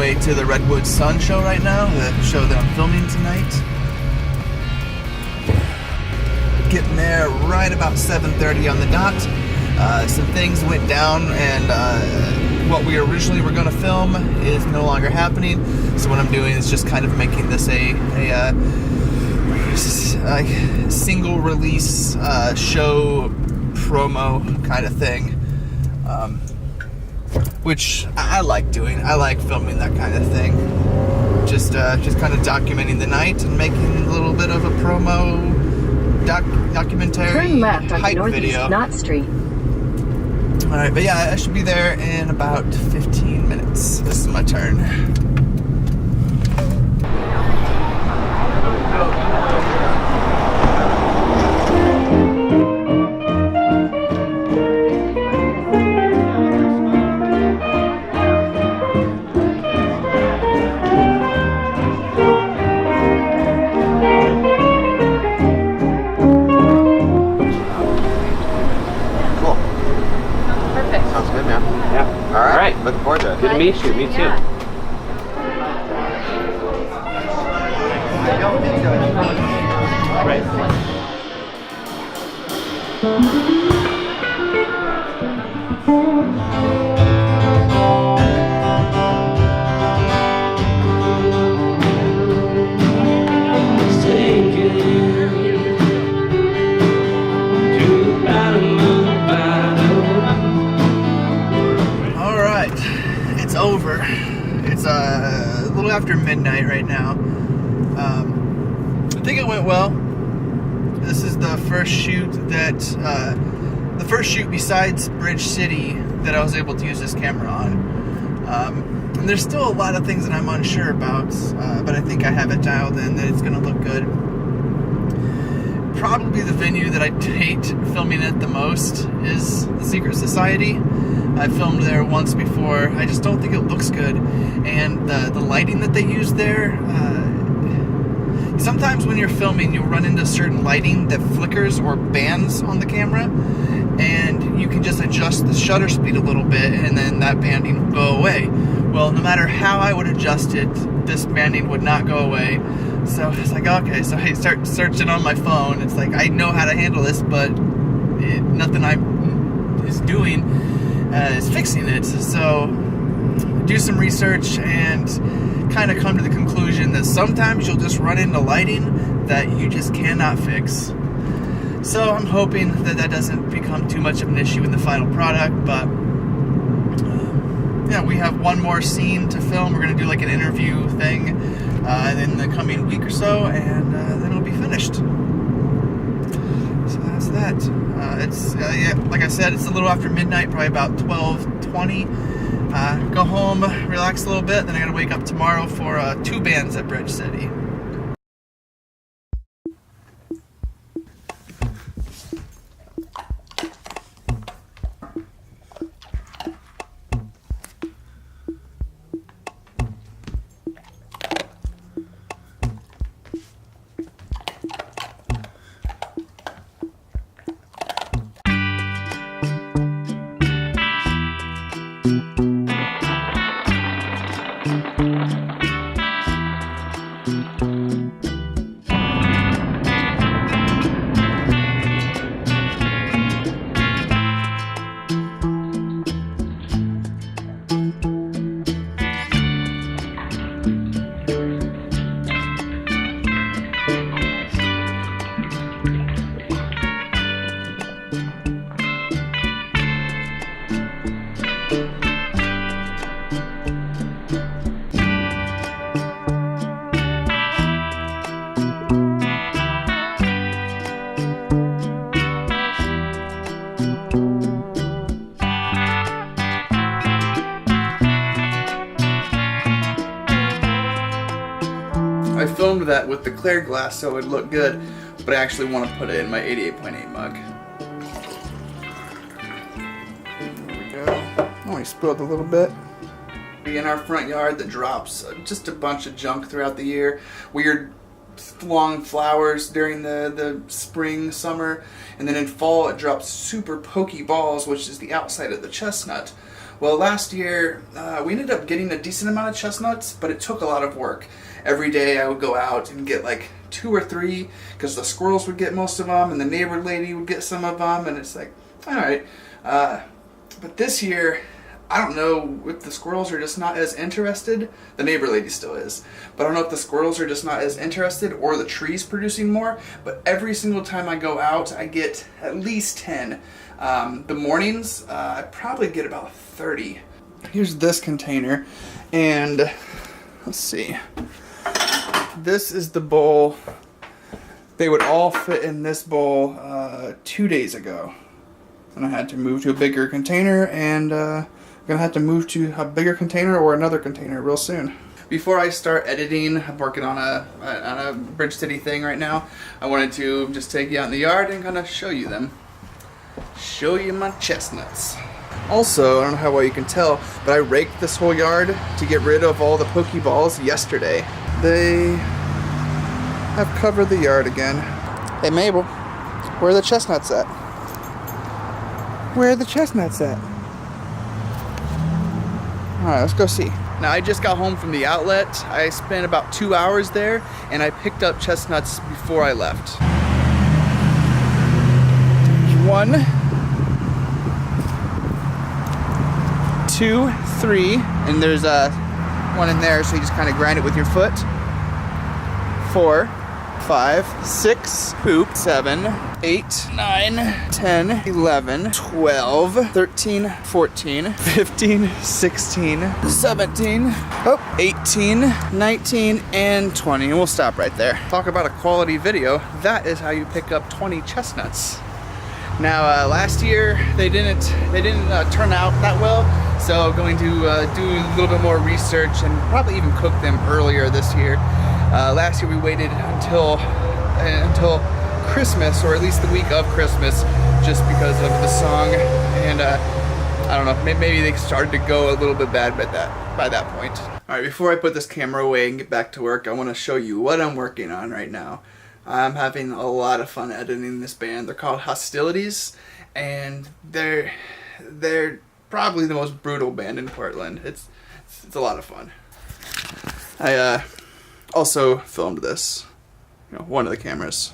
way to the Redwood Sun show right now, the show that I'm filming tonight. Getting there right about 7:30 on the dot. Some things went down, and what we originally were going to film is no longer happening. So what I'm doing is just kind of making this a single release show promo kind of thing, which I like doing. I like filming that kind of thing. Just kind of documenting the night and making a little bit of a promo documentary. Turn left on hype Northeast video. Knott Street. Alright, but yeah, I should be there in about 15 minutes. This is my turn. Looking forward to it. Good to meet you. Me too. Yeah. Right. Over. It's a little after midnight right now. I think it went well. This is the first shoot besides Bridge City that I was able to use this camera on. And there's still a lot of things that I'm unsure about, but I think I have it dialed in that it's going to look good. Probably the venue that I hate filming at the most is the Secret Society. I filmed there once before. I just don't think it looks good, and the lighting that they use there. Sometimes when you're filming, you'll run into certain lighting that flickers or bands on the camera, and you can just adjust the shutter speed a little bit, and then that banding will go away. Well, no matter how I would adjust it, this banding would not go away. So it's like, okay, so I start searching on my phone. It's like, I know how to handle this, but nothing I is doing is fixing it. So do some research and kind of come to the conclusion that sometimes you'll just run into lighting that you just cannot fix. So I'm hoping that that doesn't become too much of an issue in the final product, but yeah, we have one more scene to film. We're going to do like an interview thing in the coming week or so, and then it'll be finished. So that's that. Yeah, like I said, it's a little after midnight, probably about 12:20. Go home, relax a little bit, then I gotta wake up tomorrow for 2 bands at Bridge City. I filmed that with the clear glass so it would look good, but I actually want to put it in my 88.8 mug. There we go. Only spilled a little bit. In our front yard that drops just a bunch of junk throughout the year. Weird long flowers during the spring, summer, and then in fall it drops super pokey balls, which is the outside of the chestnut. Well, last year we ended up getting a decent amount of chestnuts, but it took a lot of work. Every day I would go out and get like 2 or 3 because the squirrels would get most of them and the neighbor lady would get some of them, and it's like, all right. But this year, I don't know if the squirrels are just not as interested. The neighbor lady still is. But I don't know if the squirrels are just not as interested or the tree's producing more. But every single time I go out, I get at least 10. The mornings, I probably get about 30. Here's this container. And let's see. This is the bowl. They would all fit in this bowl 2 days ago. And I had to move to a bigger container, and I'm gonna have to move to a bigger container or another container real soon. Before I start editing, I'm working on a Bridge City thing right now. I wanted to just take you out in the yard and kind of show you them. Show you my chestnuts. Also, I don't know how well you can tell, but I raked this whole yard to get rid of all the Pokeballs yesterday. They have covered the yard again. Hey Mabel, where are the chestnuts at? Where are the chestnuts at? Alright, let's go see. Now, I just got home from the outlet. I spent about 2 hours there, and I picked up chestnuts before I left. 1, 2, 3, and there's one in there, so you just kind of grind it with your foot. 4, 5, 6, poop, 7, 8, 9, 10, 11, 12, 13, 14, 15, 16, 17, 18, 19, and 20. And we'll stop right there. Talk about a quality video. That is how you pick up 20 chestnuts. Now, last year they didn't turn out that well, so I'm going to do a little bit more research and probably even cook them earlier this year. Last year we waited until Christmas, or at least the week of Christmas, just because of the song, and I don't know, maybe they started to go a little bit bad by that point. Alright, before I put this camera away and get back to work, I want to show you what I'm working on right now. I'm having a lot of fun editing this band. They're called Hostilities, and they're probably the most brutal band in Portland. It's a lot of fun. I also filmed this, one of the cameras.